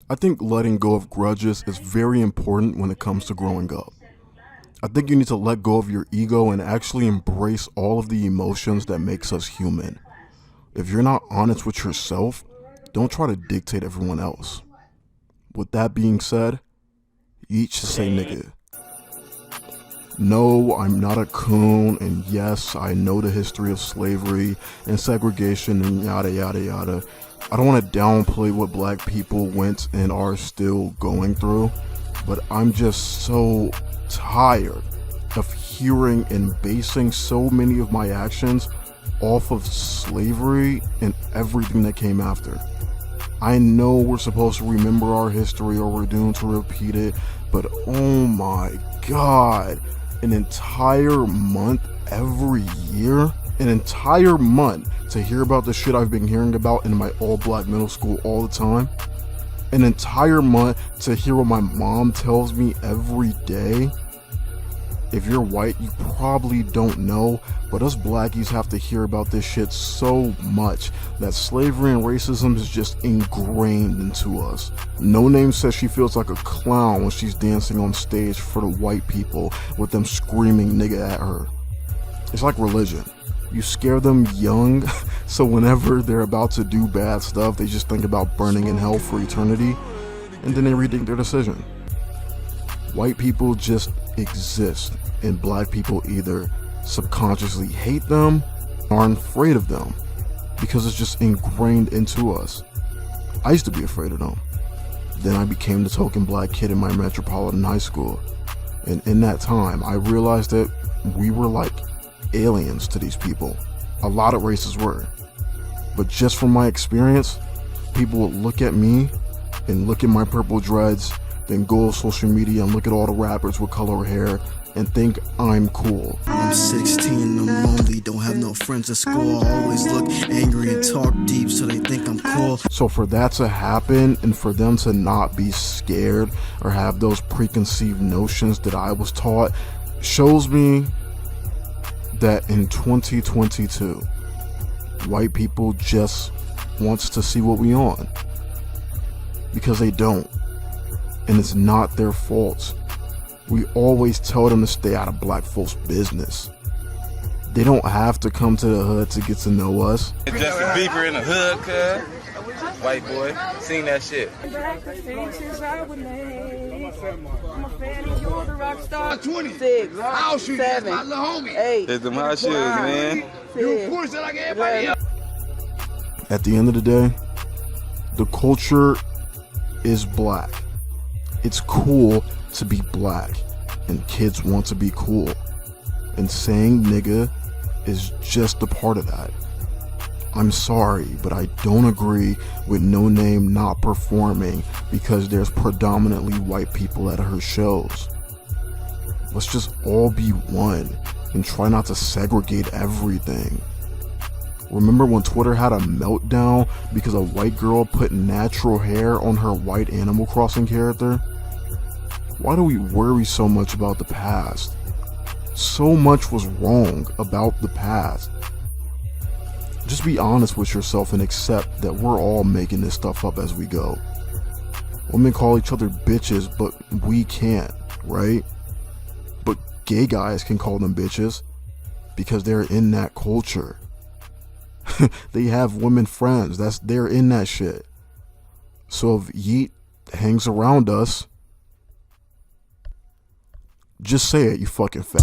I think letting go of grudges is very important when it comes to growing up. I think you need to let go of your ego and actually embrace all of the emotions that makes us human. If you're not honest with yourself, don't try to dictate everyone else. With that being said, yeet should say nigga. No, I'm not a coon, and yes, I know the history of slavery and segregation and yada yada yada. I don't want to downplay what black people went and are still going through, but I'm just so tired of hearing and basing so many of my actions off of slavery and everything that came after. I know we're supposed to remember our history or we're doomed to repeat it, but oh my god, an entire month every year? An entire month to hear about the shit I've been hearing about in my all-black middle school all the time? An entire month to hear what my mom tells me every day? If you're white, you probably don't know, but us blackies have to hear about this shit so much that slavery and racism is just ingrained into us. No Name says she feels like a clown when she's dancing on stage for the white people with them screaming nigga at her. It's like religion. You scare them young, so whenever they're about to do bad stuff, they just think about burning in hell for eternity, and then they rethink their decision. White people just exist, and black people either subconsciously hate them or are afraid of them, because it's just ingrained into us. I used to be afraid of them. Then I became the token black kid in my metropolitan high school, and in that time, I realized that we were like aliens to these people. A lot of races were. But just from my experience, people would look at me and look at my purple dreads, then go to social media and look at all the rappers with color hair and think I'm cool. I'm 16, I'm lonely, don't have no friends at school. I always look angry and talk deep so they think I'm cool. So for that to happen and for them to not be scared or have those preconceived notions that I was taught shows me that in 2022, white people just wants to see what we on. Because they don't. And it's not their fault. We always tell them to stay out of black folks' business. They don't have to come to the hood to get to know us. Justin Bieber in the hood, cuz. White boy. Seen that shit. I'm a fan of yours, the rock star. 26, I'll shoot 7, my little homie. 8. It's them hot shoes, man. You of course like everybody else. At the end of the day, the culture is black. It's cool to be black, and kids want to be cool. And saying nigga is just a part of that. I'm sorry, but I don't agree with No Name not performing because there's predominantly white people at her shows. Let's just all be one and try not to segregate everything. Remember when Twitter had a meltdown because a white girl put natural hair on her white Animal Crossing character? Why do we worry so much about the past? So much was wrong about the past. Just be honest with yourself and accept that we're all making this stuff up as we go. Women call each other bitches, but we can't, right? But gay guys can call them bitches because they're in that culture. They have women friends, they're in that shit. So if yeet hangs around us, just say it, you fucking fat.